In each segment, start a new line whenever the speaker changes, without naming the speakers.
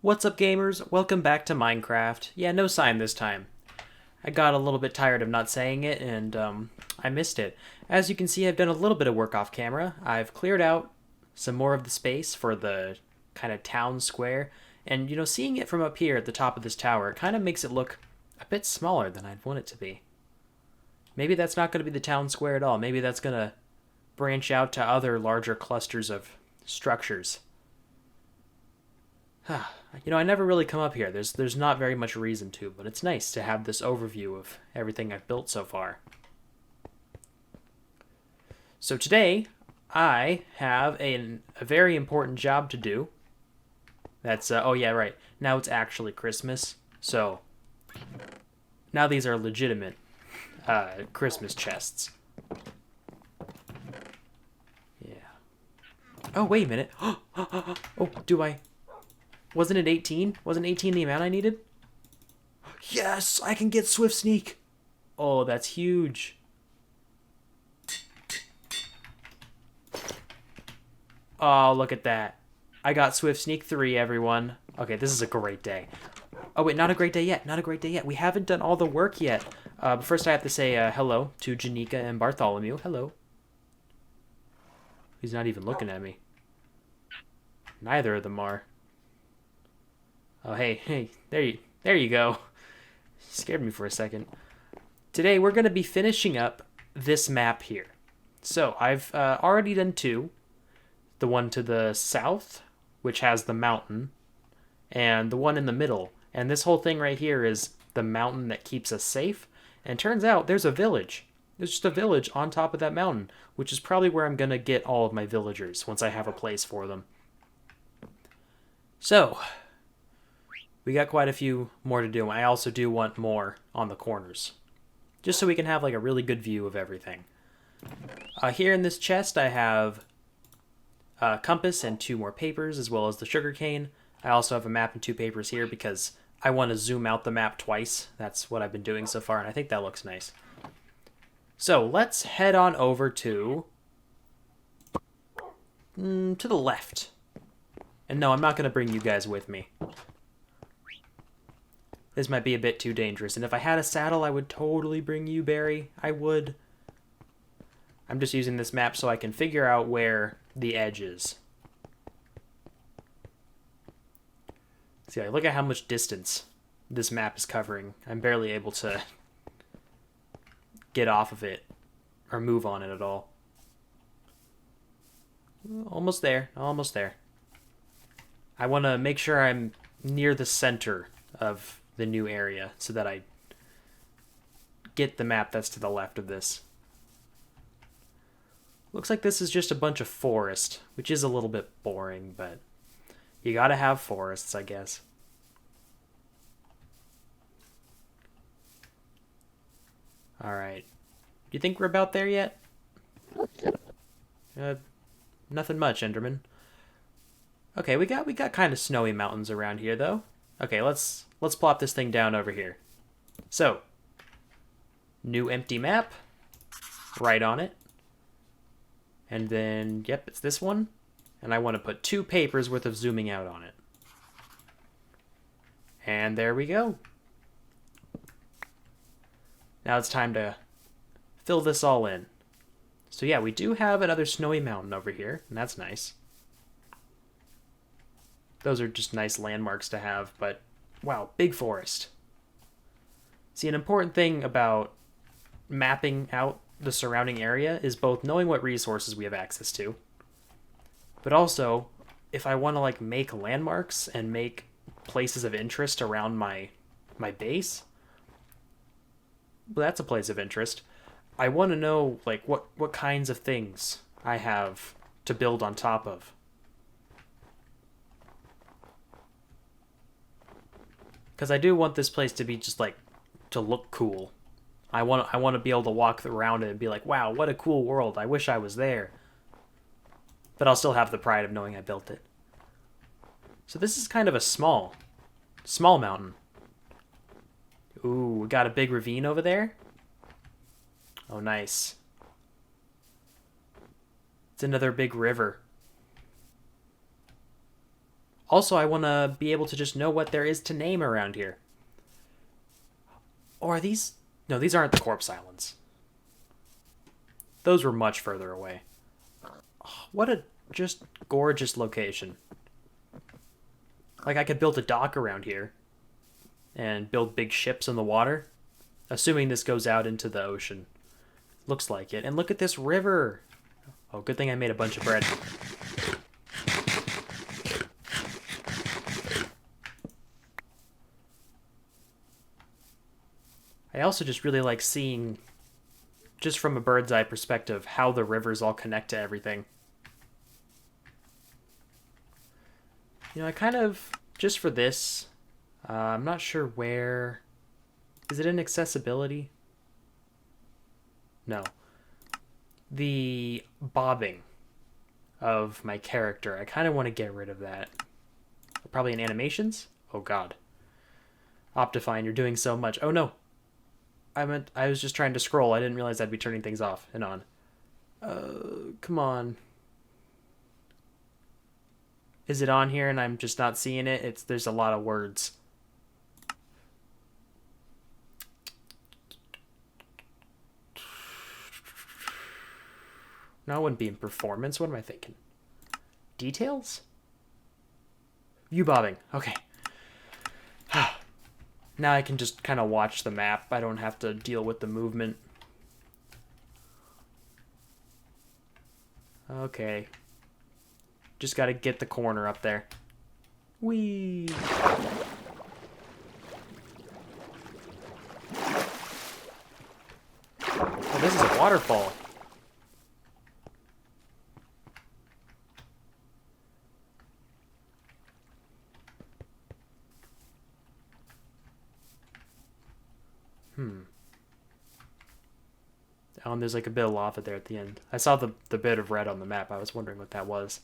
What's up, gamers? Welcome back to Minecraft. Yeah, no sign this time. I got a little bit tired of not saying it, and I missed it. As you can see, I've done a little bit of work off camera. I've cleared out some more of the space for the kind of town square, and seeing it from up here at the top of this tower, it kind of makes it look a bit smaller than I'd want it to be. Maybe that's not going to be the town square at all. Maybe that's going to branch out to other larger clusters of structures. I never really come up here. There's not very much reason to, but it's nice to have this overview of everything I've built so far. So today, I have a very important job to do. That's, oh yeah, right. Now it's actually Christmas. So, now these are legitimate Christmas chests. Yeah. Oh, wait a minute. Oh, do I... Wasn't it 18? Wasn't 18 the amount I needed? Yes, I can get Swift Sneak. Oh, that's huge. Oh, look at that. I got Swift Sneak 3, everyone. Okay, this is a great day. Oh, wait, not a great day yet. Not a great day yet. We haven't done all the work yet. But first I have to say hello to Janika and Bartholomew. Hello. He's not even looking at me. Neither of them are. Oh, hey, there you go. Scared me for a second. Today we're going to be finishing up this map here. So I've already done two. The one to the south, which has the mountain, and the one in the middle. And this whole thing right here is the mountain that keeps us safe. And turns out there's a village. There's just a village on top of that mountain, which is probably where I'm going to get all of my villagers once I have a place for them. So, we got quite a few more to do. I also do want more on the corners, just so we can have like a really good view of everything. Here in this chest I have a compass and 2 more papers, as well as the sugarcane. I also have a map and 2 papers here because I want to zoom out the map twice. That's what I've been doing so far, and I think that looks nice. So let's head on over to the left. And no, I'm not going to bring you guys with me. This might be a bit too dangerous. And if I had a saddle, I would totally bring you, Barry. I would. I'm just using this map so I can figure out where the edge is. See, look at how much distance this map is covering. I'm barely able to get off of it or move on it at all. Almost there. Almost there. I want to make sure I'm near the center of the new area so that I get the map that's to the left of this. Looks like this is just a bunch of forest, which is a little bit boring, but you gotta have forests, I guess. Alright. You think we're about there yet? Nothing much, Enderman. Okay, we got kind of snowy mountains around here, though. Okay, let's plop this thing down over here. So, new empty map, right on it. And then, yep, it's this one. And I want to put 2 papers worth of zooming out on it. And there we go. Now it's time to fill this all in. So yeah, we do have another snowy mountain over here, and that's nice. Those are just nice landmarks to have, but wow, big forest. See, an important thing about mapping out the surrounding area is both knowing what resources we have access to, but also if I want to like make landmarks and make places of interest around my base. Well, that's a place of interest. I want to know like what kinds of things I have to build on top of. Because I do want this place to be just like to look cool. I want to be able to walk around it and be like, wow, what a cool world. I wish I was there. But I'll still have the pride of knowing I built it. So this is kind of a small mountain. Ooh, we got a big ravine over there. Oh, nice. It's another big river. Also, I want to be able to just know what there is to name around here. Or are these... No, these aren't the corpse islands. Those were much further away. Oh, what a just gorgeous location. Like, I could build a dock around here and build big ships in the water, assuming this goes out into the ocean. Looks like it. And look at this river. Oh, good thing I made a bunch of bread. I also just really like seeing, just from a bird's eye perspective, how the rivers all connect to everything. You know, I kind of, just for this, I'm not sure where... Is it in accessibility? No. The bobbing of my character, I kind of want to get rid of that. Probably in animations? Oh god. Optifine, you're doing so much. Oh no. I was just trying to scroll. I didn't realize I'd be turning things off and on. Come on. Is it on here and I'm just not seeing it? There's a lot of words. No, it wouldn't be in performance. What am I thinking? Details? View bobbing. Okay. Now I can just kind of watch the map. I don't have to deal with the movement. Okay. Just got to get the corner up there. Whee! Oh, this is a waterfall. Oh, and there's like a bit of lava there at the end. I saw the bit of red on the map. I was wondering what that was.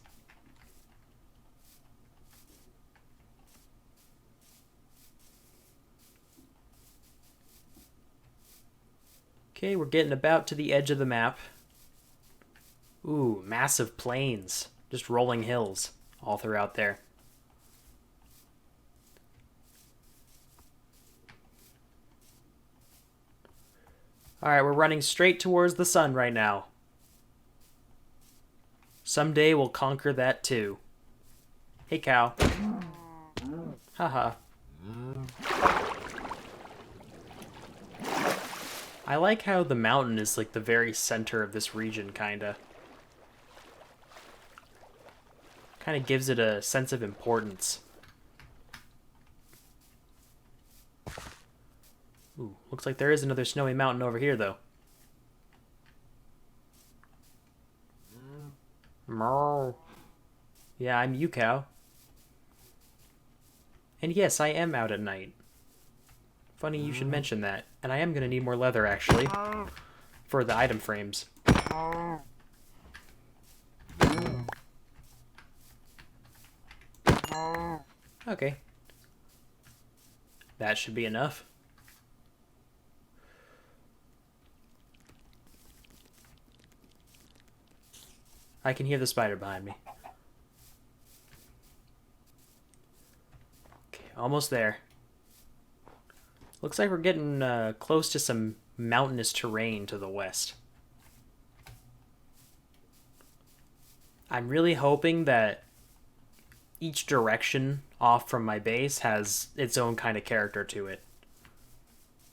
Okay, we're getting about to the edge of the map. Ooh, massive plains. Just rolling hills all throughout there. Alright, we're running straight towards the sun right now. Someday we'll conquer that too. Hey, cow. Haha. I like how the mountain is like the very center of this region, kinda. Kinda gives it a sense of importance. Ooh, looks like there is another snowy mountain over here, though. Meow. Yeah, I'm you, cow. And yes, I am out at night. Funny you should mention that. And I am going to need more leather, actually, for the item frames. Okay. That should be enough. I can hear the spider behind me. Okay, almost there. Looks like we're getting close to some mountainous terrain to the west. I'm really hoping that each direction off from my base has its own kind of character to it.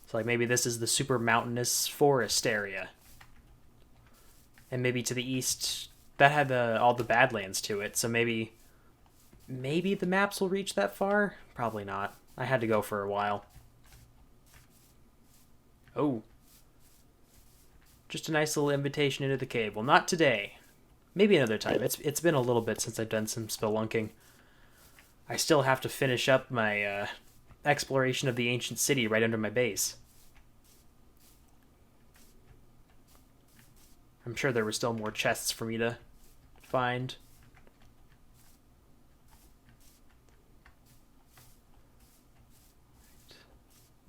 So like maybe this is the super mountainous forest area. And maybe to the east, that had all the Badlands to it. So maybe the maps will reach that far? Probably not. I had to go for a while. Oh. Just a nice little invitation into the cave. Well, not today. Maybe another time. It's been a little bit since I've done some spelunking. I still have to finish up my exploration of the ancient city right under my base. I'm sure there were still more chests for me to find.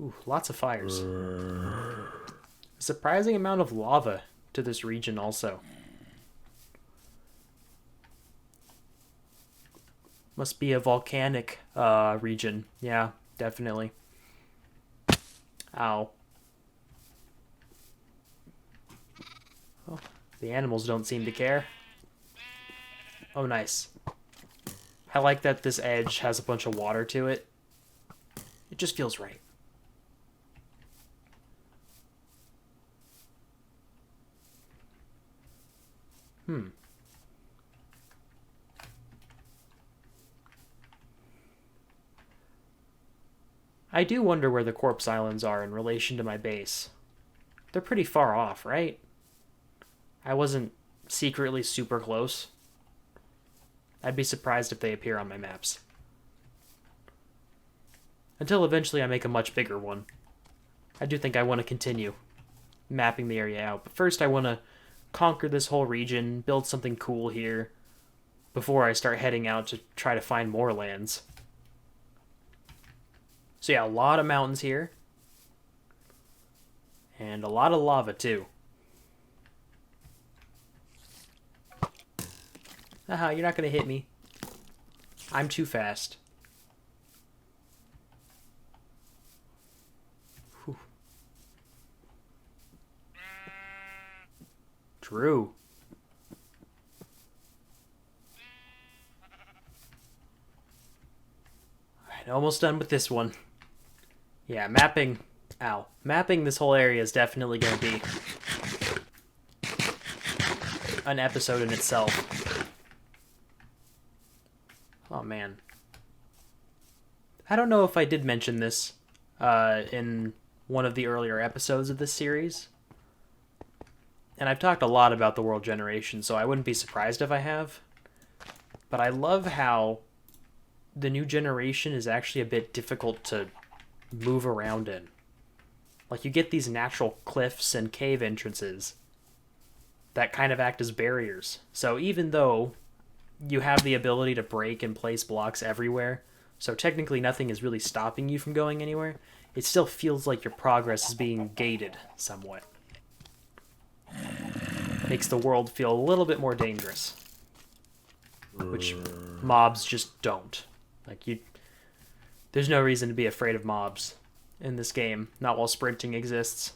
Ooh, lots of fires. A surprising amount of lava to this region also. Must be a volcanic region. Yeah, definitely. Ow. Oh, the animals don't seem to care. Oh, nice. I like that this edge has a bunch of water to it. It just feels right. Hmm. I do wonder where the corpse islands are in relation to my base. They're pretty far off, right? I wasn't secretly super close. I'd be surprised if they appear on my maps. Until eventually I make a much bigger one. I do think I want to continue mapping the area out. But first I want to conquer this whole region, build something cool here, before I start heading out to try to find more lands. So yeah, a lot of mountains here. And a lot of lava too. Haha, you're not going to hit me. I'm too fast. Whew. True. Alright, almost done with this one. Yeah, mapping... Ow. Mapping this whole area is definitely going to be an episode in itself. Oh, man. I don't know if I did mention this in one of the earlier episodes of this series. And I've talked a lot about the world generation, so I wouldn't be surprised if I have. But I love how the new generation is actually a bit difficult to move around in. Like, you get these natural cliffs and cave entrances that kind of act as barriers. So even though you have the ability to break and place blocks everywhere, so technically nothing is really stopping you from going anywhere, it still feels like your progress is being gated somewhat. Makes the world feel a little bit more dangerous. Which mobs just don't. Like, there's no reason to be afraid of mobs in this game, not while sprinting exists.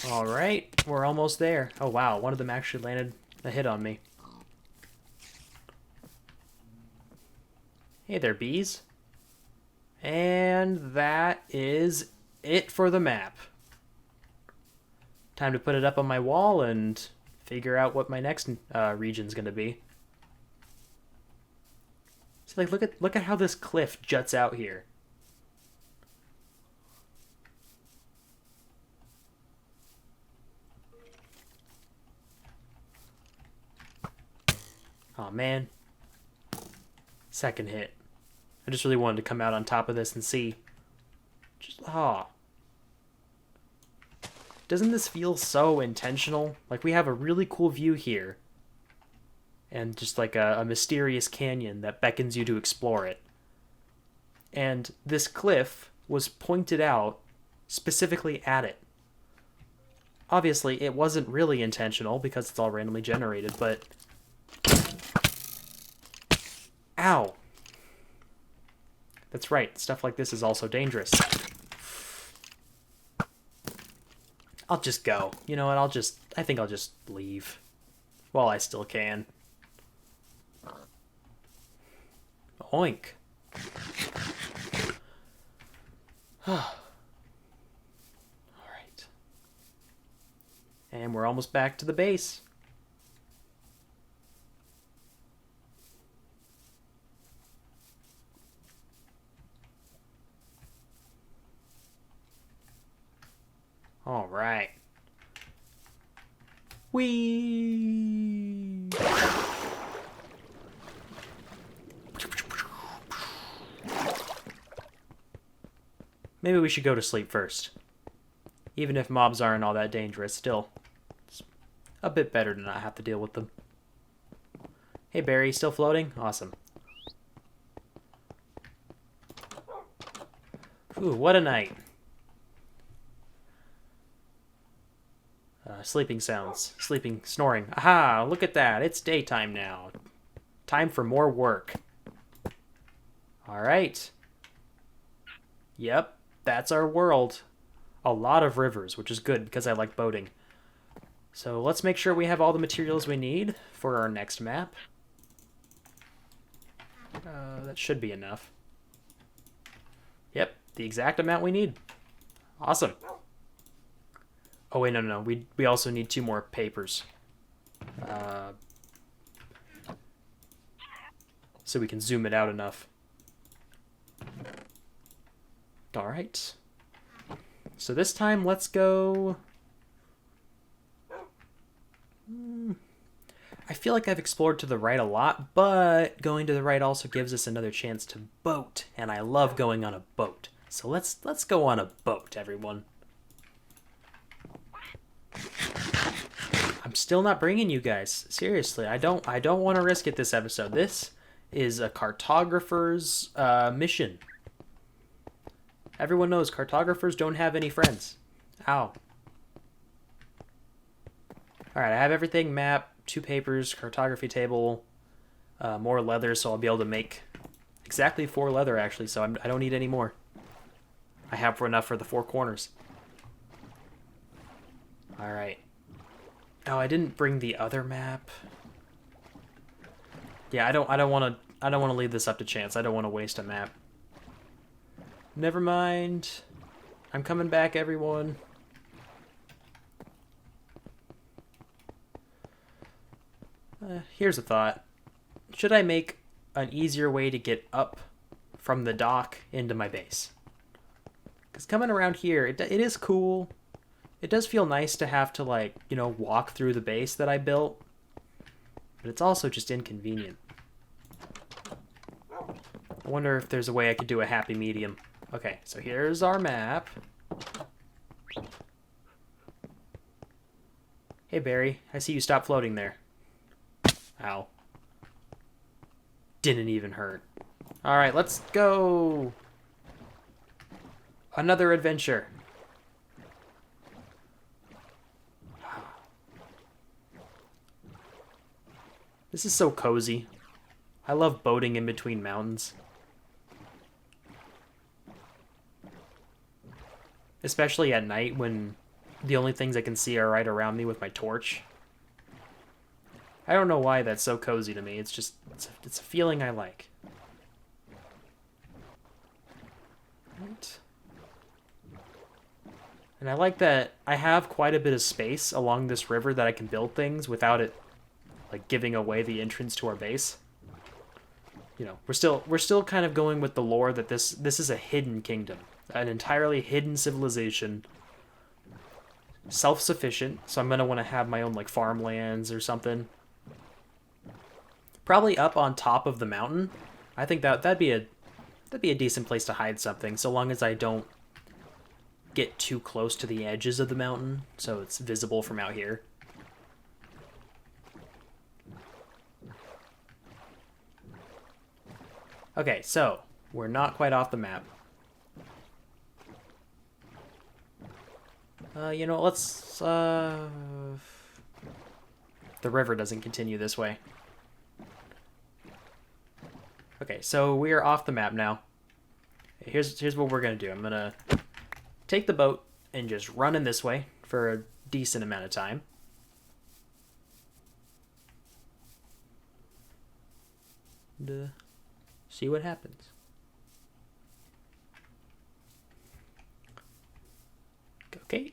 Alright, we're almost there. Oh wow, one of them actually landed a hit on me. Hey there, bees. And that is it for the map. Time to put it up on my wall and figure out what my next region's gonna be. So like, look at how this cliff juts out here. Oh man. Second hit. I just really wanted to come out on top of this and see. Just, Doesn't this feel so intentional? Like, we have a really cool view here. And just like a mysterious canyon that beckons you to explore it. And this cliff was pointed out specifically at it. Obviously, it wasn't really intentional because it's all randomly generated, but... Ow! That's right, stuff like this is also dangerous. I'll just go. You know what, I think I'll just leave. While I still can. Oink. Alright. And we're almost back to the base. Alright. Whee! Maybe we should go to sleep first. Even if mobs aren't all that dangerous, still, it's a bit better to not have to deal with them. Hey, Barry, still floating? Awesome. Ooh, what a night. Sleeping sounds. Sleeping, snoring. Aha, look at that. It's daytime now. Time for more work. All right. Yep, that's our world. A lot of rivers, which is good because I like boating. So let's make sure we have all the materials we need for our next map. That should be enough. Yep, the exact amount we need. Awesome. Oh, wait, no. We also need 2 more papers. So we can zoom it out enough. All right. So this time, let's go... I feel like I've explored to the right a lot, but going to the right also gives us another chance to boat, and I love going on a boat. So let's go on a boat, everyone. I'm still not bringing you guys. Seriously, I don't want to risk it this episode. This is a cartographer's mission. Everyone knows cartographers don't have any friends. Ow. Alright, I have everything. Map, 2 papers, cartography table, more leather, so I'll be able to make exactly 4 leather, actually, so I don't need any more. I have enough for the 4 corners. Alright. Oh, I didn't bring the other map. Yeah, I don't want to leave this up to chance. I don't want to waste a map. Never mind. I'm coming back, everyone. Here's a thought. Should I make an easier way to get up from the dock into my base? Because coming around here, it is cool. It does feel nice to have to, like, you know, walk through the base that I built. But it's also just inconvenient. I wonder if there's a way I could do a happy medium. Okay, so here's our map. Hey, Barry. I see you stopped floating there. Ow. Didn't even hurt. Alright, let's go. Another adventure. This is so cozy. I love boating in between mountains. Especially at night when the only things I can see are right around me with my torch. I don't know why that's so cozy to me. It's just, it's a feeling I like. Right. And I like that I have quite a bit of space along this river that I can build things without it, like, giving away the entrance to our base. You know, we're still kind of going with the lore that this is a hidden kingdom, an entirely hidden civilization, self-sufficient. So I'm gonna want to have my own, like, farmlands or something. Probably up on top of the mountain. I think that'd be a decent place to hide something, so long as I don't get too close to the edges of the mountain, so it's visible from out here. Okay, so we're not quite off the map. You know, let's... The river doesn't continue this way. Okay, so we are off the map now. Here's what we're going to do. I'm going to take the boat and just run in this way for a decent amount of time. And, see what happens. Okay.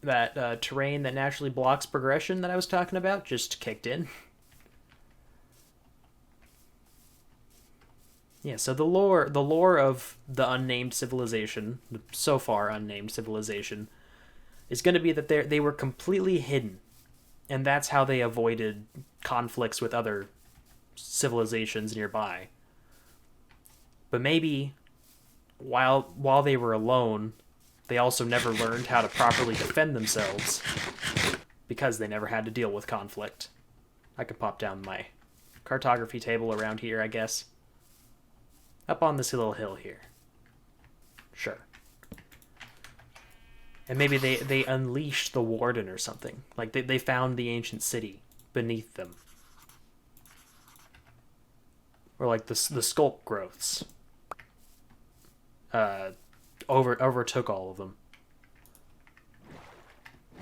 That terrain that naturally blocks progression that I was talking about just kicked in. Yeah, so the lore of the unnamed civilization, the so far unnamed civilization, is going to be that they were completely hidden, and that's how they avoided conflicts with other civilizations nearby. But maybe while they were alone, they also never learned how to properly defend themselves because they never had to deal with conflict. I could pop down my cartography table around here, I guess. Up on this little hill here. Sure. And maybe they unleashed the warden or something. Like they found the ancient city beneath them. Or like the skulk growths overtook all of them.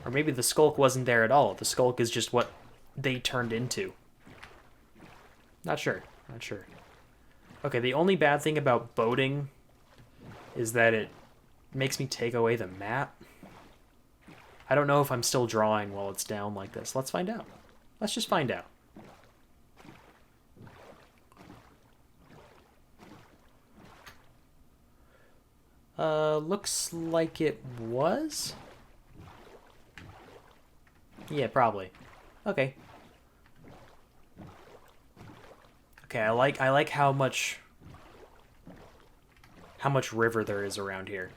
Or maybe the skulk wasn't there at all. The skulk is just what they turned into. Not sure. Not sure. Okay, the only bad thing about boating is that it makes me take away the map. I don't know if I'm still drawing while it's down like this. Let's find out. Let's just find out. Looks like it was? Yeah, probably. Okay. Okay, I like how much river there is around here.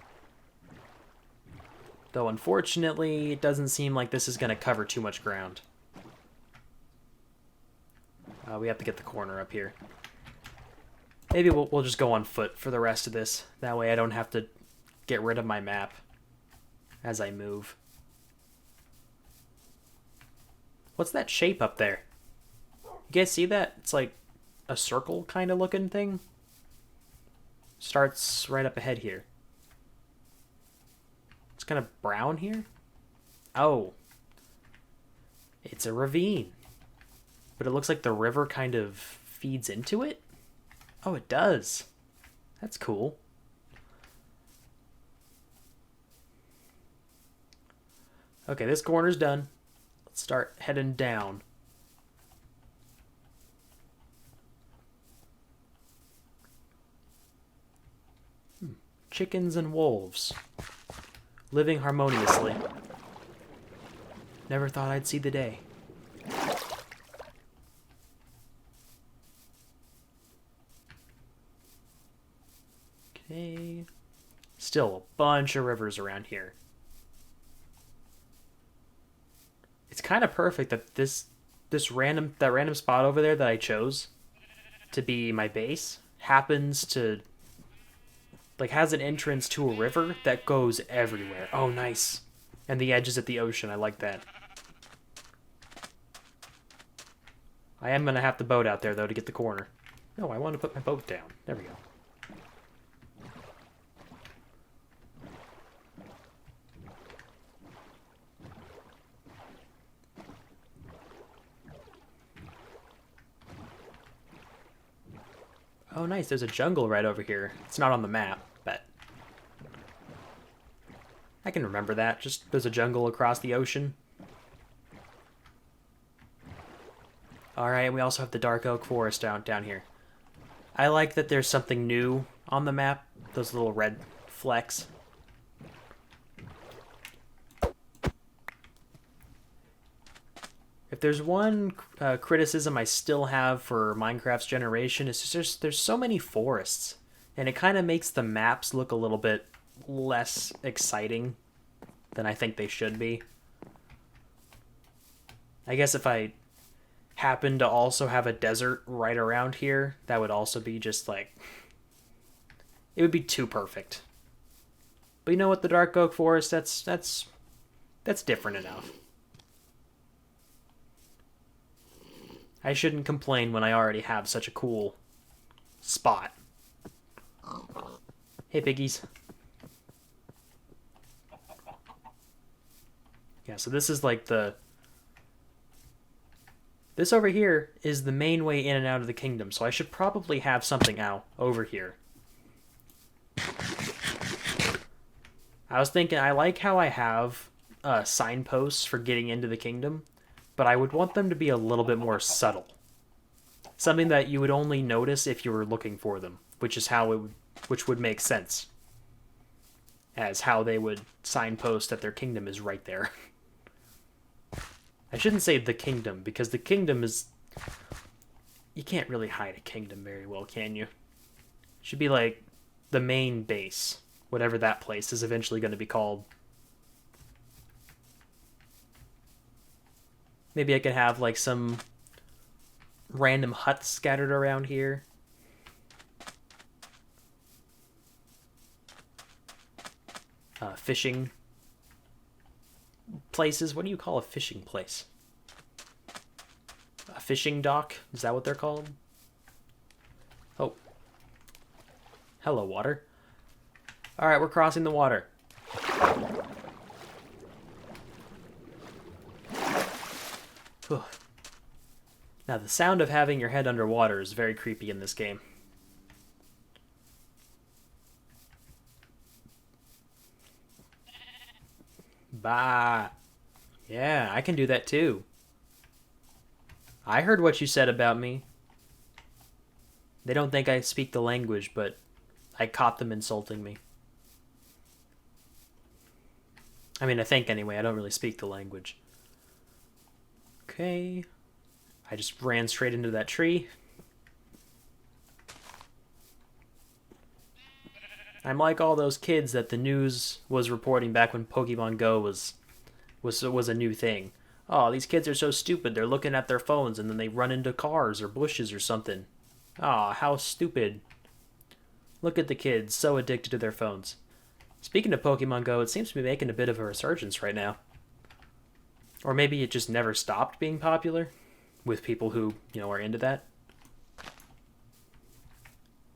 Though unfortunately, it doesn't seem like this is going to cover too much ground. We have to get the corner up here. Maybe we'll just go on foot for the rest of this. That way I don't have to get rid of my map as I move. What's that shape up there? You guys see that? It's like a circle kind of looking thing. Starts right up ahead here. It's kind of brown here. Oh. It's a ravine. But it looks like the river kind of feeds into it. Oh, it does. That's cool. Okay, this corner's done. Let's start heading down. Chickens and wolves. Living harmoniously. Never thought I'd see the day. Okay. Still a bunch of rivers around here. It's kind of perfect that that random spot over there that I chose to be my base happens to like has an entrance to a river that goes everywhere. Oh, nice. And the edge is at the ocean. I like that. I am going to have the boat out there, though, to get the corner. No, I want to put my boat down. There we go. Oh, nice. There's a jungle right over here. It's not on the map, but I can remember that. Just there's a jungle across the ocean. Alright, and we also have the dark oak forest down here. I like that there's something new on the map. Those little red flecks. If there's one criticism I still have for Minecraft's generation, it's just there's so many forests. And it kind of makes the maps look a little bit less exciting than I think they should be. I guess if I happen to also have a desert right around here, that would also be just like... It would be too perfect. But you know what, the dark oak forest, that's different enough. I shouldn't complain when I already have such a cool spot. Hey, piggies. Yeah, so this is like this over here is the main way in and out of the kingdom, so I should probably have something out over here. I was thinking, I like how I have signposts for getting into the kingdom, but I would want them to be a little bit more subtle. Something that you would only notice if you were looking for them, which would make sense. As how they would signpost that their kingdom is right there. I shouldn't say the kingdom, because the kingdom is... You can't really hide a kingdom very well, can you? It should be like the main base, whatever that place is eventually going to be called. Maybe I could have like some random huts scattered around here. Fishing places. What do you call a fishing place? A fishing dock? Is that what they're called? Oh. Hello, water. Alright, we're crossing the water. Whew. Now, the sound of having your head underwater is very creepy in this game. Bah. Yeah, I can do that too. I heard what you said about me. They don't think I speak the language, but I caught them insulting me. I mean, I think anyway. I don't really speak the language. Okay. I just ran straight into that tree. I'm like all those kids that the news was reporting back when Pokemon Go was a new thing. Oh, these kids are so stupid. They're looking at their phones and then they run into cars or bushes or something. Ah, how stupid. Look at the kids, so addicted to their phones. Speaking of Pokemon Go, it seems to be making a bit of a resurgence right now. Or maybe it just never stopped being popular with people who, are into that.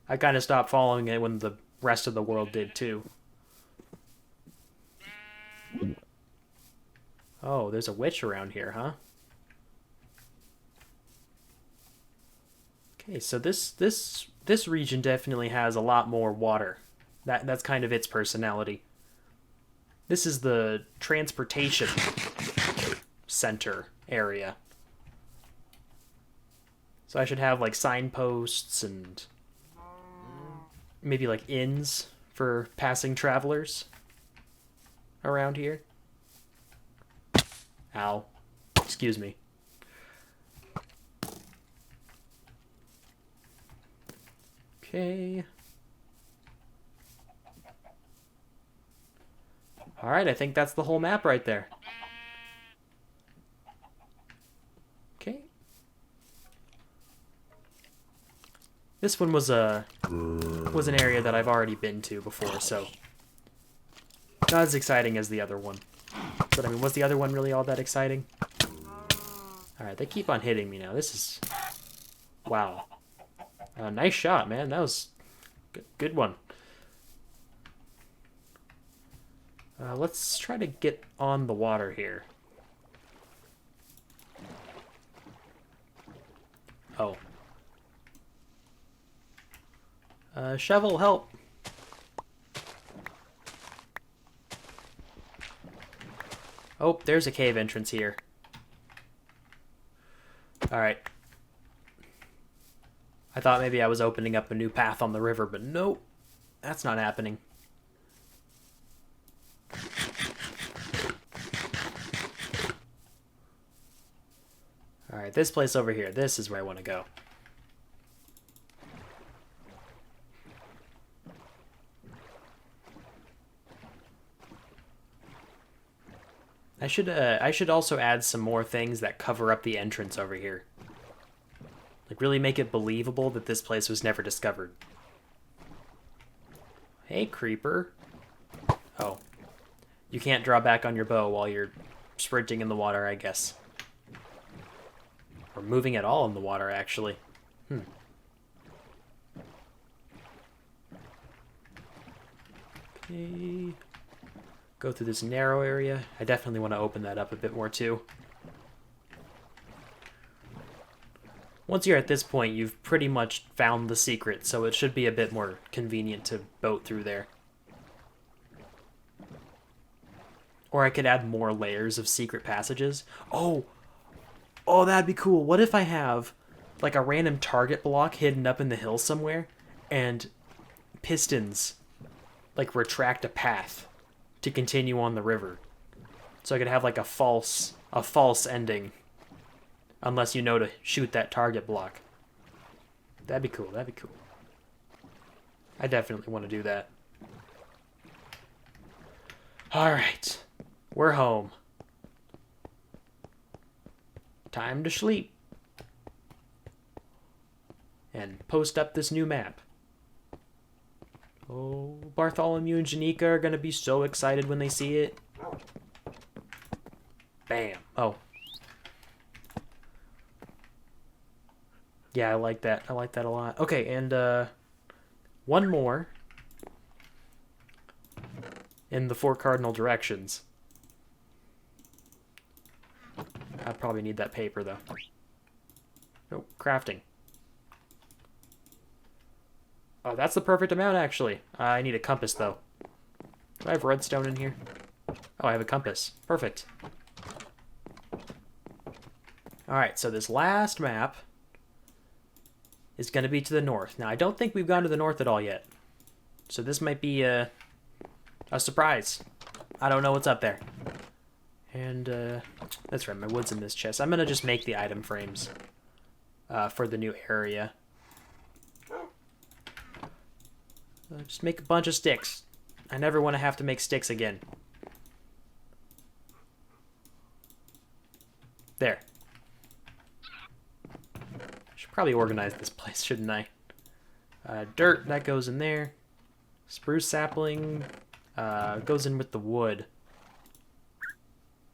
I kind of stopped following it when the rest of the world did too. Oh, there's a witch around here, huh? Okay, so this region definitely has a lot more water. That's kind of its personality. This is the transportation center area. So I should have like signposts and maybe like inns for passing travelers around here. Ow. Excuse me. Okay. Alright, I think that's the whole map right there. Okay. This one was an area that I've already been to before, so not as exciting as the other one. But I mean, was the other one really all that exciting? Alright, they keep on hitting me now. This is... Wow. Nice shot, man. That was a good one. Let's try to get on the water here. Oh. Shovel, help! Oh, there's a cave entrance here. Alright. I thought maybe I was opening up a new path on the river, but nope. That's not happening. Alright, this place over here. This is where I want to go. I should also add some more things that cover up the entrance over here. Like, really make it believable that this place was never discovered. Hey, creeper. Oh. You can't draw back on your bow while you're sprinting in the water, I guess. Or moving at all in the water, actually. Okay. Go through this narrow area. I definitely want to open that up a bit more, too. Once you're at this point, you've pretty much found the secret, so it should be a bit more convenient to boat through there. Or I could add more layers of secret passages. Oh, that'd be cool. What if I have like a random target block hidden up in the hill somewhere, and pistons like retract a path to continue on the river, so I could have like a false ending, unless you know to shoot that target block. That'd be cool. That'd be cool. I definitely want to do that. All right, we're home. Time to sleep. and post up this new map. Oh, Bartholomew and Janika are going to be so excited when they see it. Bam. Oh. Yeah, I like that. I like that a lot. Okay, and one more in the 4 cardinal directions. I probably need that paper, though. Oh, crafting. Oh, that's the perfect amount, actually. I need a compass, though. Do I have redstone in here? Oh, I have a compass. Perfect. Alright, so this last map is going to be to the north. Now, I don't think we've gone to the north at all yet. So this might be a surprise. I don't know what's up there. And, that's right, my wood's in this chest. I'm going to just make the item frames for the new area. Just make a bunch of sticks. I never want to have to make sticks again. There. Should probably organize this place, shouldn't I? Dirt, that goes in there. Spruce sapling goes in with the wood.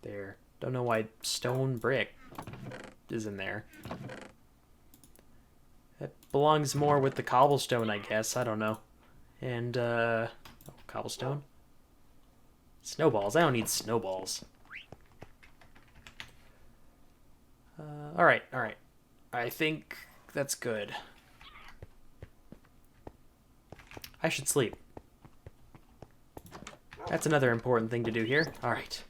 There. Don't know why stone brick is in there. That belongs more with the cobblestone, I guess. I don't know. And, oh, cobblestone. Snowballs. I don't need snowballs. Alright, alright. I think that's good. I should sleep. That's another important thing to do here. Alright.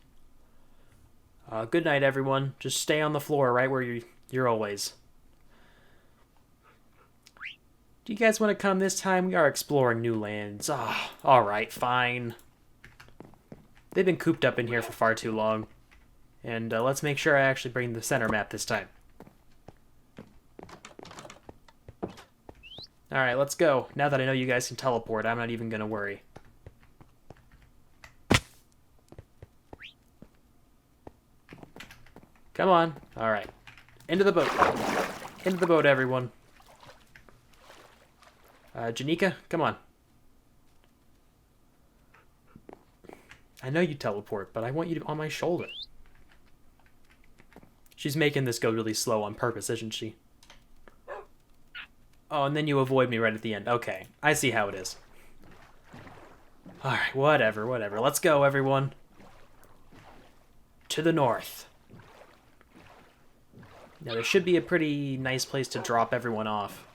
Good night, everyone. Just stay on the floor right where you're always. Do you guys want to come this time? We are exploring new lands. Ah, alright, fine. They've been cooped up in here for far too long. And let's make sure I actually bring the center map this time. Alright, let's go. Now that I know you guys can teleport, I'm not even going to worry. Come on. Alright. Into the boat. Into the boat, everyone. Janika, come on. I know you teleport, but I want you on my shoulder. She's making this go really slow on purpose, isn't she? Oh, and then you avoid me right at the end. Okay, I see how it is. Alright, whatever, whatever. Let's go, everyone. To the north. Now, there should be a pretty nice place to drop everyone off.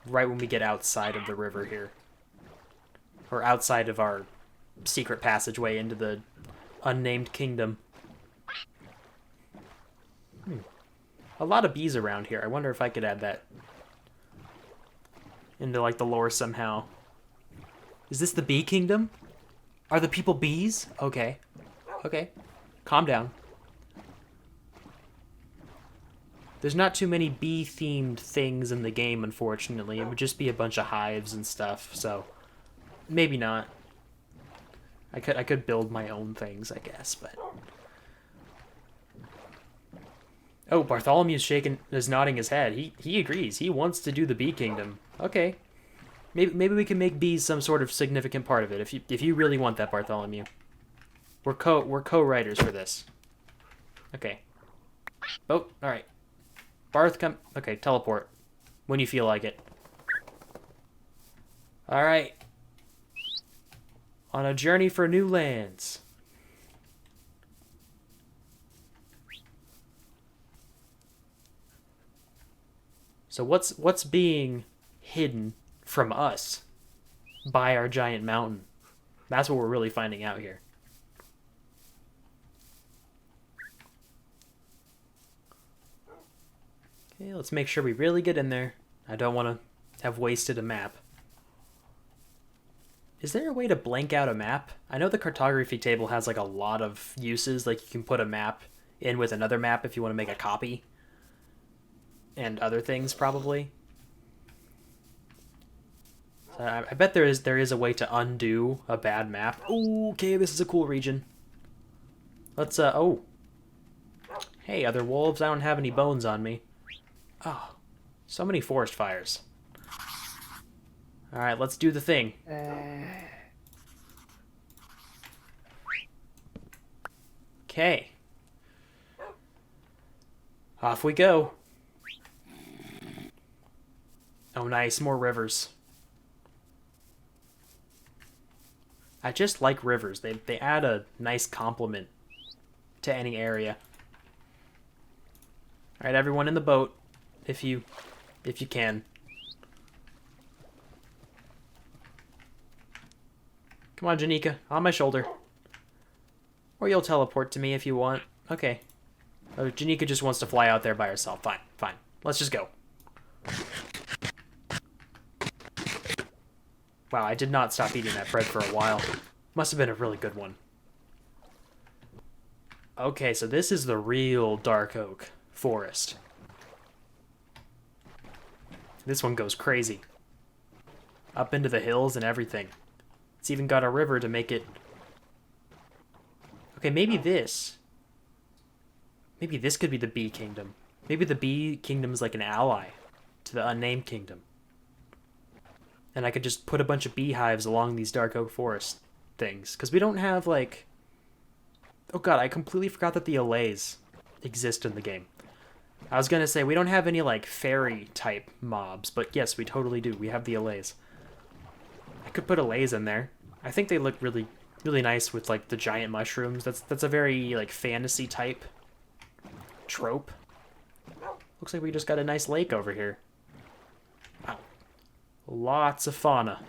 Right when we get outside of the river here. Or outside of our secret passageway into the unnamed kingdom. A lot of bees around here. I wonder if I could add that into, like, the lore somehow. Is this the bee kingdom? Are the people bees? Okay. Okay. Calm down. There's not too many bee-themed things in the game, unfortunately. It would just be a bunch of hives and stuff, so maybe not. I could build my own things, I guess, but... Oh, Bartholomew's is nodding his head. He agrees. He wants to do the bee kingdom. Okay. Maybe we can make bees some sort of significant part of it, if you really want that, Bartholomew. We're co-writers for this. Okay. Oh, alright. Barth, come... Okay, teleport. When you feel like it. Alright. On a journey for new lands. So what's being hidden from us by our giant mountain? That's what we're really finding out here. Okay, let's make sure we really get in there. I don't want to have wasted a map. Is there a way to blank out a map? I know the cartography table has like a lot of uses. Like you can put a map in with another map if you want to make a copy. And other things probably. So I bet there is a way to undo a bad map. Ooh, okay, this is a cool region. Let's oh. Hey, other wolves, I don't have any bones on me. Oh. So many forest fires. Alright, let's do the thing. Okay. Off we go. Oh, nice. More rivers. I just like rivers. They add a nice complement to any area. Alright, everyone in the boat. If you can. Come on, Janika. On my shoulder. Or you'll teleport to me if you want. Okay. Oh, Janika just wants to fly out there by herself. Fine, fine. Let's just go. Wow, I did not stop eating that bread for a while. Must have been a really good one. Okay, so this is the real dark oak forest. This one goes crazy. Up into the hills and everything. It's even got a river to make it... Okay, maybe this. Maybe this could be the Bee Kingdom. Maybe the Bee Kingdom is like an ally to the Unnamed Kingdom. And I could just put a bunch of beehives along these dark oak forest things. Because we don't have, like... Oh god, I completely forgot that the allays exist in the game. I was going to say, we don't have any, like, fairy-type mobs. But yes, we totally do. We have the allays. I could put allays in there. I think they look really, really nice with, like, the giant mushrooms. That's a very, like, fantasy-type trope. Looks like we just got a nice lake over here. Wow. Lots of fauna.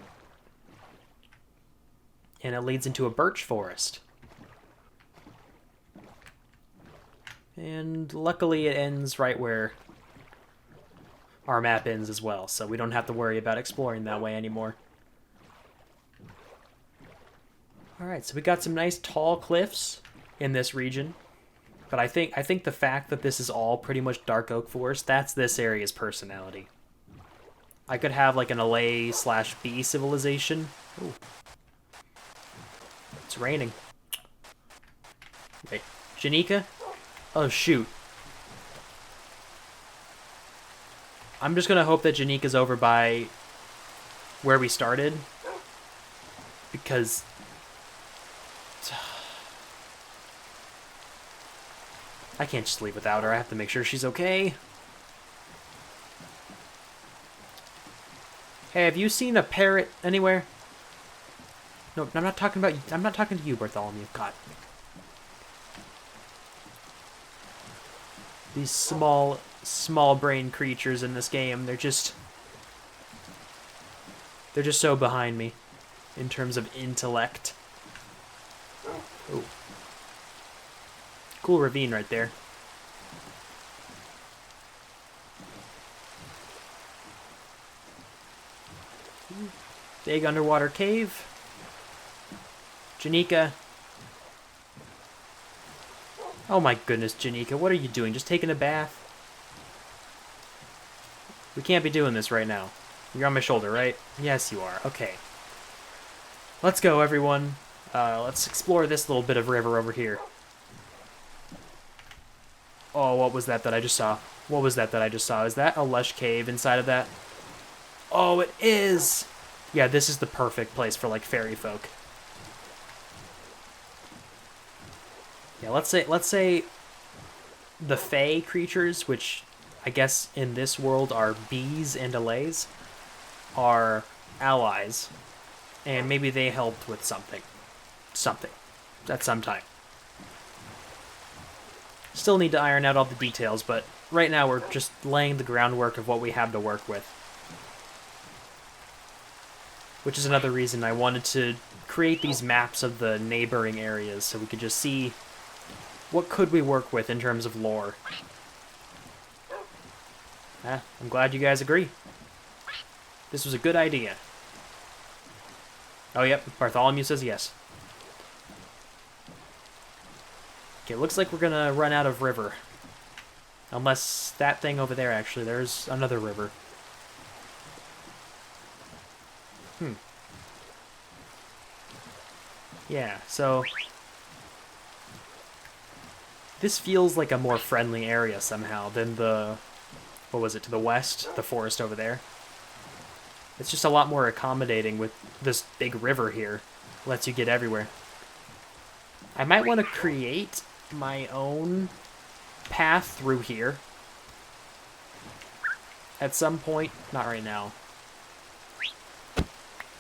And it leads into a birch forest. And luckily it ends right where our map ends as well, so we don't have to worry about exploring that way anymore. Alright, so we got some nice tall cliffs in this region. But I think the fact that this is all pretty much dark oak forest, that's this area's personality. I could have like an LA/B civilization. Ooh. It's raining. Wait, Janika? Oh shoot. I'm just gonna hope that Janika's over by where we started. Because... I can't just leave without her. I have to make sure she's okay. Hey, have you seen a parrot anywhere? No, I'm not talking about you. I'm not talking to you, Bartholomew. God. These small brain creatures in this game, they're just so behind me in terms of intellect. Oh. Cool ravine right there. Big underwater cave. Janika. Oh my goodness, Janika, what are you doing? Just taking a bath? We can't be doing this right now. You're on my shoulder, right? Yes, you are. Okay. Let's go, everyone. Let's explore this little bit of river over here. Oh, what was that I just saw? What was that I just saw? Is that a lush cave inside of that? Oh, it is! Yeah, this is the perfect place for, like, fairy folk. Yeah, let's say the fae creatures, which I guess in this world are bees and allays, are allies. And maybe they helped with something. Something. At some time. Still need to iron out all the details, but right now we're just laying the groundwork of what we have to work with. Which is another reason I wanted to create these maps of the neighboring areas, so we could just see what could we work with in terms of lore. I'm glad you guys agree. This was a good idea. Oh, yep, Bartholomew says yes. Okay, looks like we're gonna run out of river. Unless that thing over there, actually, there's another river. Yeah, so... this feels like a more friendly area somehow than the what was it, to the west, the forest over there. It's just a lot more accommodating with this big river here. Lets you get everywhere. I might want to create my own path through here. At some point. Not right now.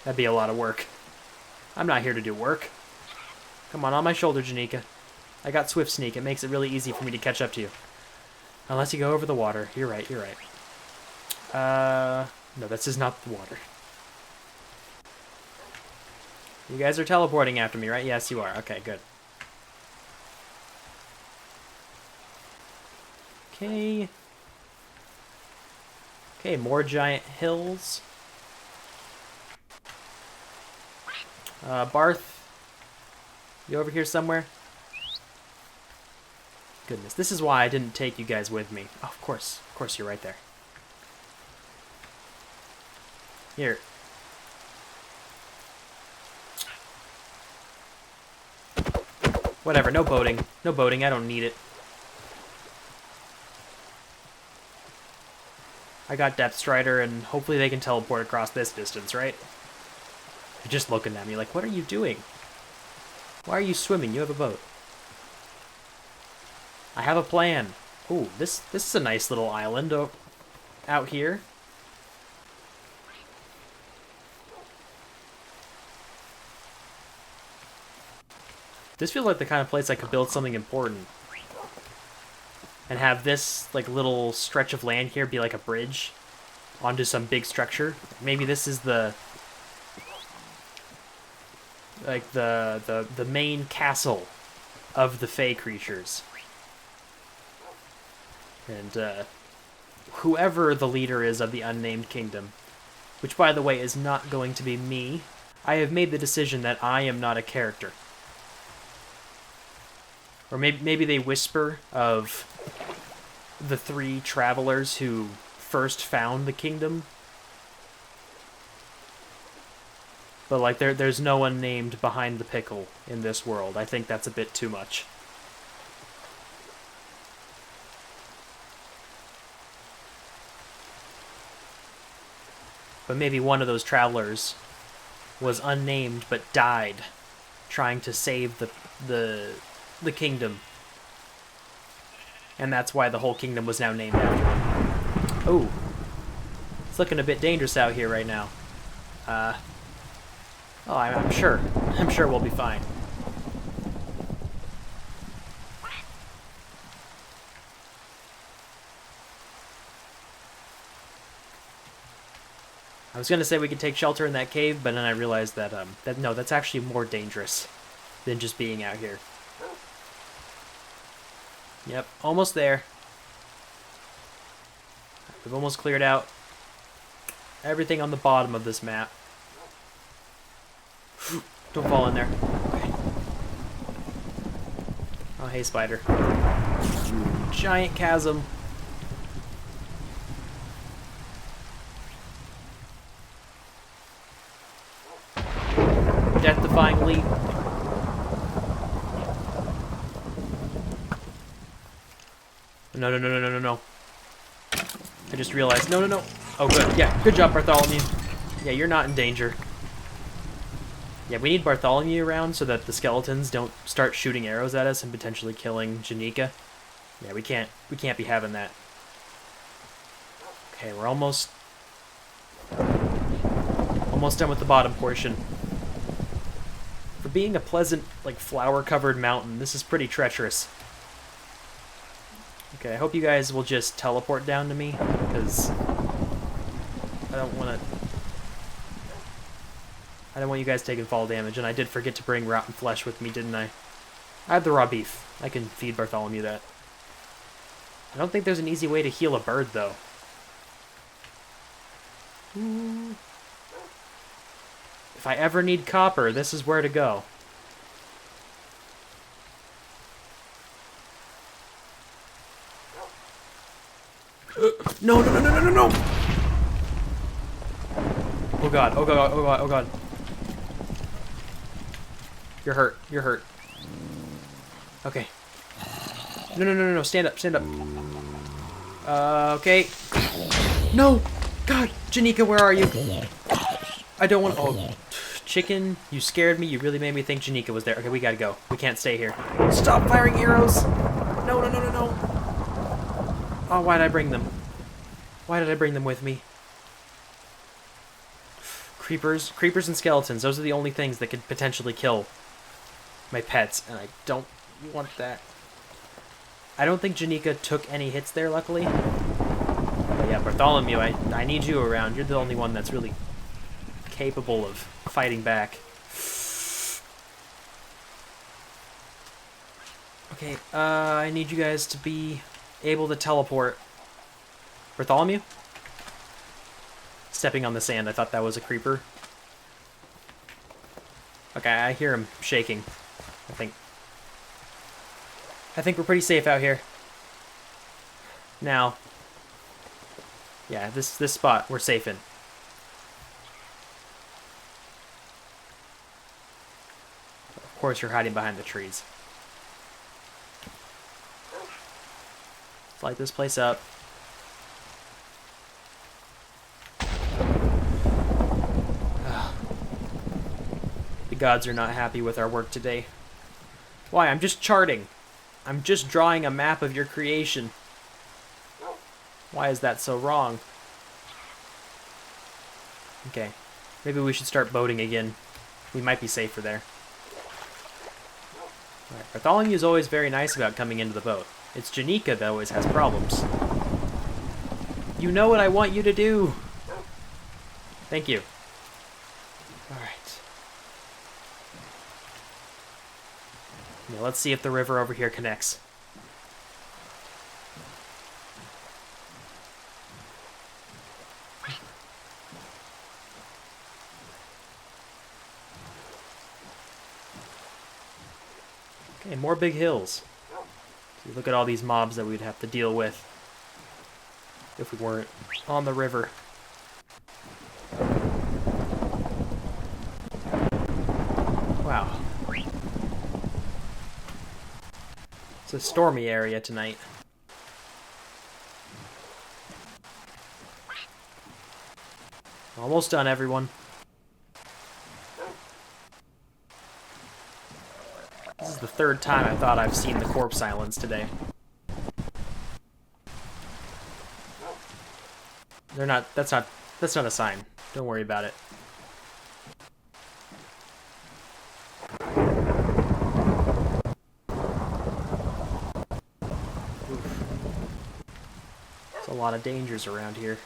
That'd be a lot of work. I'm not here to do work. Come on my shoulder, Janika. I got Swift Sneak. It makes it really easy for me to catch up to you. Unless you go over the water. You're right, you're right. No, this is not the water. You guys are teleporting after me, right? Yes, you are. Okay, good. Okay. Okay, more giant hills. Barth, you over here somewhere? Goodness, this is why I didn't take you guys with me. Oh, of course you're right there. Here. Whatever, no boating. No boating, I don't need it. I got Depth Strider, and hopefully they can teleport across this distance, right? You're just looking at me like, what are you doing? Why are you swimming? You have a boat. I have a plan. Ooh, this is a nice little island out here. This feels like the kind of place I could build something important. And have this like little stretch of land here be like a bridge onto some big structure. Maybe this is the main castle of the Fey creatures. And whoever the leader is of the unnamed kingdom, which by the way is not going to be me, I have made the decision that I am not a character. Or maybe they whisper of the 3 travelers who first found the kingdom. But like there's no one named behind the pickle in this world. I think that's a bit too much. But maybe one of those travelers was unnamed but died trying to save the kingdom. And that's why the whole kingdom was now named after him. Oh. It's looking a bit dangerous out here right now. Oh, I'm sure. I'm sure we'll be fine. I was gonna say we could take shelter in that cave, but then I realized that, no, that's actually more dangerous than just being out here. Yep, almost there. We've almost cleared out everything on the bottom of this map. Don't fall in there. Okay. Oh, hey, spider. Giant chasm. Death-defying leap. No. I just realized. No. Oh, good. Yeah, good job, Bartholomew. Yeah, you're not in danger. Yeah, we need Bartholomew around so that the skeletons don't start shooting arrows at us and potentially killing Janika. Yeah, we can't be having that. Okay, we're almost done with the bottom portion. For being a pleasant, like, flower-covered mountain, this is pretty treacherous. Okay, I hope you guys will just teleport down to me, because I don't want you guys taking fall damage, and I did forget to bring rotten flesh with me, didn't I? I have the raw beef. I can feed Bartholomew that. I don't think there's an easy way to heal a bird, though. Ooh. If I ever need copper, this is where to go. No! Oh god. You're hurt. Okay. No, stand up. Okay. No! God, Janika, where are you? I don't want. Oh, chicken, you scared me. You really made me think Janika was there. Okay, we gotta go. We can't stay here. Stop firing arrows! No, no, no, no, no! Oh, why did I bring them? Why did I bring them with me? Creepers and skeletons. Those are the only things that could potentially kill my pets, and I don't want that. I don't think Janika took any hits there, luckily. But yeah, Bartholomew, I need you around. You're the only one that's really capable of fighting back. Okay, I need you guys to be able to teleport. Bartholomew? Stepping on the sand, I thought that was a creeper. Okay, I hear him shaking. I think we're pretty safe out here. Now, yeah, this spot we're safe in. Of course, you're hiding behind the trees. Let's light this place up. The gods are not happy with our work today. Why? I'm just charting. I'm just drawing a map of your creation. Why is that so wrong? Okay. Maybe we should start boating again. We might be safer there. Alright, Bartholomew is always very nice about coming into the boat. It's Janika that always has problems. You know what I want you to do! Thank you. Alright. Now let's see if the river over here connects. Okay, more big hills. So look at all these mobs that we'd have to deal with if we weren't on the river. Wow. It's a stormy area tonight. Almost done, everyone. This is the third time I thought I've seen the corpse islands today. They're not, that's not a sign. Don't worry about it. Oof. There's a lot of dangers around here.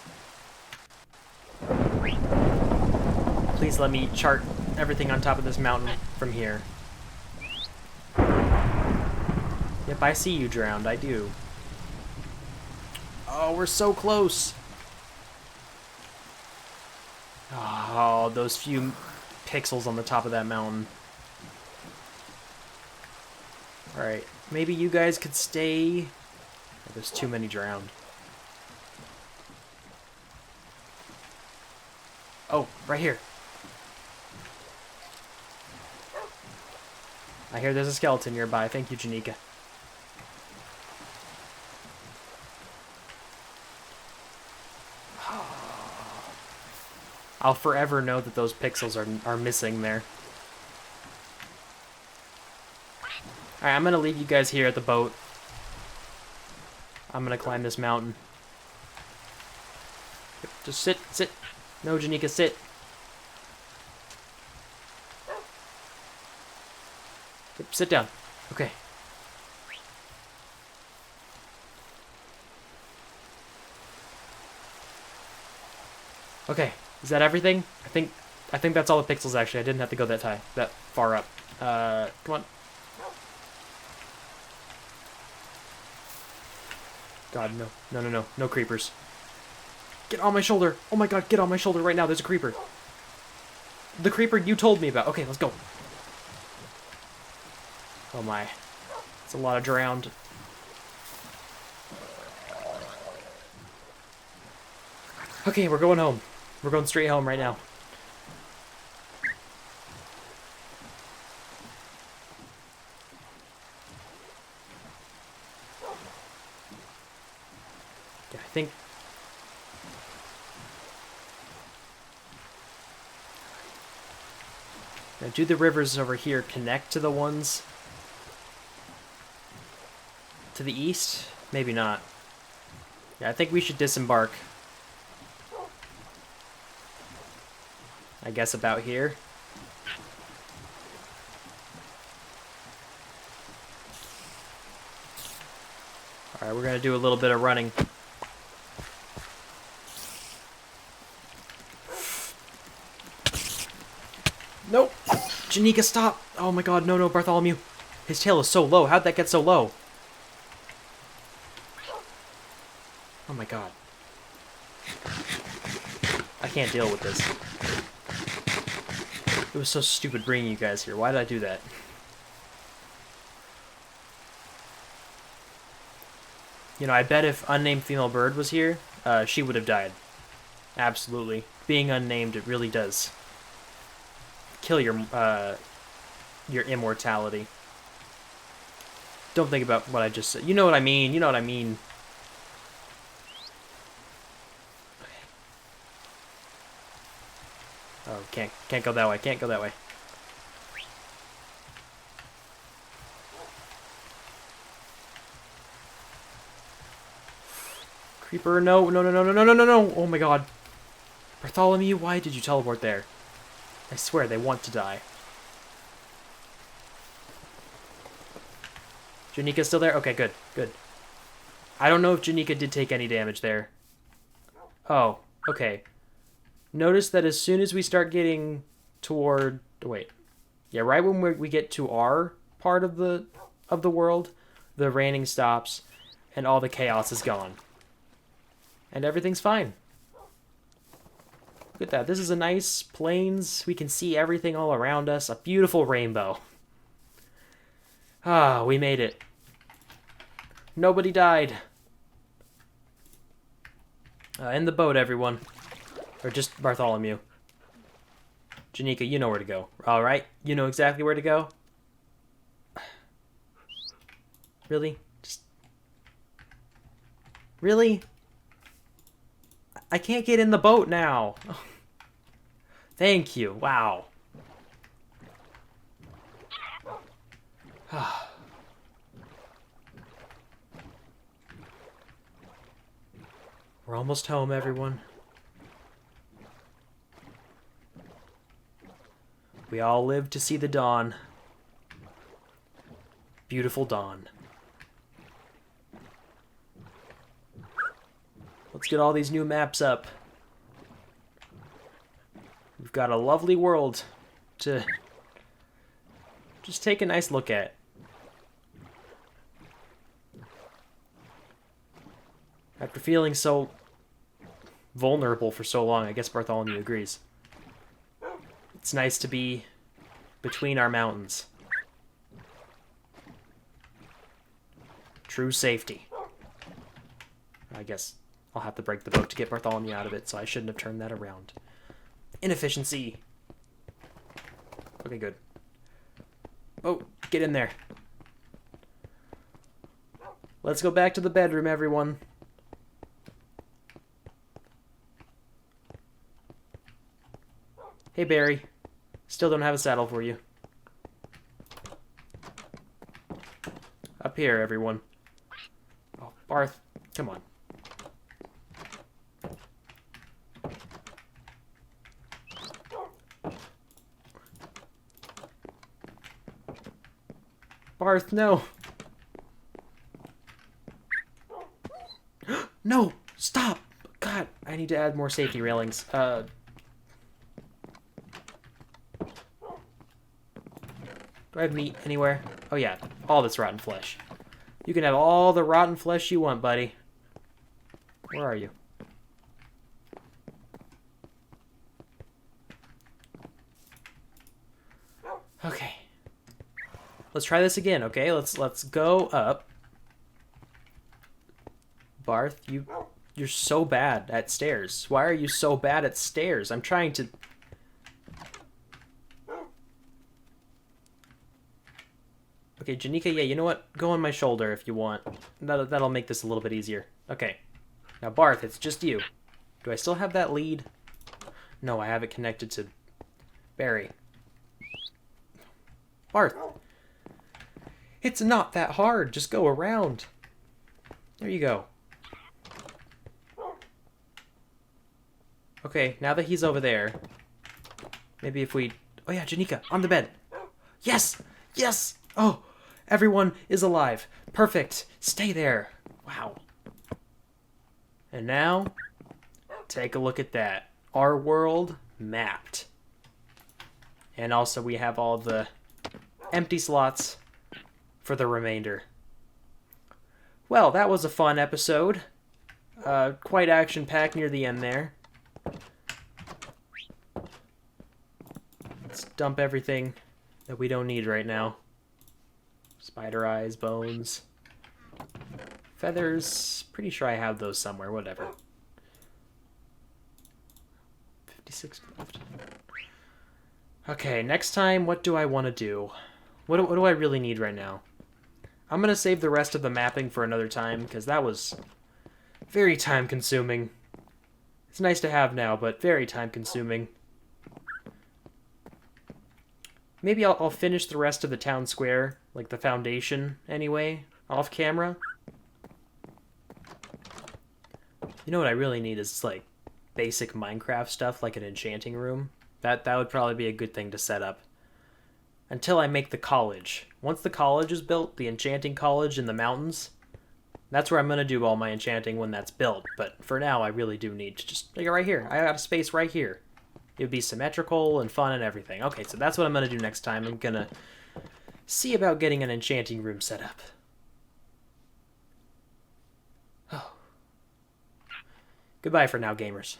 Please let me chart everything on top of this mountain from here. Yep, I see you drowned. I do. Oh, we're so close. Oh, those few pixels on the top of that mountain. Alright, maybe you guys could stay... Oh, there's too many drowned. Oh, right here. I hear there's a skeleton nearby. Thank you, Janika. I'll forever know that those pixels are missing there. Alright, I'm gonna leave you guys here at the boat. I'm gonna climb this mountain. Just sit, sit. No, Janika, sit. Yep, sit down. Okay. Okay, is that everything? I think that's all the pixels, actually. I didn't have to go that far up. Come on. God, no. No, no, no. No creepers. Get on my shoulder. Oh my god, get on my shoulder right now. There's a creeper. The creeper you told me about. Okay, let's go. Oh my. It's a lot of drowned. Okay, we're going home. We're going straight home right now. Yeah, I think Now, do the rivers over here connect to the ones to the east? Maybe not. Yeah, I think we should disembark. I guess about here. Alright, we're gonna do a little bit of running. Nope! Janika, stop! Oh my god, no, Bartholomew. His tail is so low. How'd that get so low? Oh my god. I can't deal with this. It was so stupid bringing you guys here. Why did I do that? You know, I bet if unnamed female bird was here, she would have died. Absolutely. Being unnamed, it really does kill your immortality. Don't think about what I just said. You know what I mean. You know what I mean. Oh, can't go that way. Can't go that way. Creeper, no. Oh my god. Bartholomew, why did you teleport there? I swear they want to die. Janika's still there? Okay, good. I don't know if Janika did take any damage there. Oh, okay. Notice that as soon as we start getting toward... Wait. Yeah, right when we get to our part of the world, the raining stops, and all the chaos is gone. And everything's fine. Look at that. This is a nice plains. We can see everything all around us. A beautiful rainbow. Ah, we made it. Nobody died. In the boat, everyone. Or just Bartholomew. Janika, you know where to go. Alright? You know exactly where to go? Really? Really? I can't get in the boat now. Thank you. Wow. We're almost home, everyone. We all live to see the dawn. Beautiful dawn. Let's get all these new maps up. We've got a lovely world to just take a nice look at. After feeling so vulnerable for so long, I guess Bartholomew agrees. It's nice to be between our mountains. True safety. I guess I'll have to break the boat to get Bartholomew out of it, so I shouldn't have turned that around. Inefficiency. Okay, good. Oh, get in there. Let's go back to the bedroom, everyone. Hey, Barry. Still don't have a saddle for you. Up here, everyone. Oh, Barth, come on. Barth, no. No, stop. God, I need to add more safety railings. Do I have meat anywhere? Oh yeah, all this rotten flesh. You can have all the rotten flesh you want, buddy. Where are you? Okay. Let's try this again, okay? Let's go up. Barth, you're so bad at stairs. Why are you so bad at stairs? I'm trying to... Okay, Janika, yeah, you know what? Go on my shoulder if you want. That'll make this a little bit easier. Okay. Now, Barth, it's just you. Do I still have that lead? No, I have it connected to Barry. Barth. It's not that hard. Just go around. There you go. Okay, now that he's over there, maybe if we... Oh yeah, Janika, on the bed. Yes! Yes! Oh, everyone is alive. Perfect. Stay there. Wow. And now, take a look at that. Our world mapped. And also we have all the empty slots for the remainder. Well, that was a fun episode. Quite action-packed near the end there. Let's dump everything that we don't need right now. Spider eyes, bones, feathers. Pretty sure I have those somewhere. Whatever. 56 left. Okay, next time, what do I want to do? What do I really need right now? I'm going to save the rest of the mapping for another time, because that was very time-consuming. It's nice to have now, but very time-consuming. Maybe I'll finish the rest of the town square, like the foundation, anyway, off camera. You know what I really need is, like, basic Minecraft stuff, like an enchanting room. That would probably be a good thing to set up. Until I make the college. Once the college is built, the enchanting college in the mountains, that's where I'm going to do all my enchanting when that's built. But for now, I really do need to just... Like, right here. I got a space right here. It would be symmetrical and fun and everything. Okay, so that's what I'm going to do next time. I'm going to see about getting an enchanting room set up. Oh. Goodbye for now, gamers.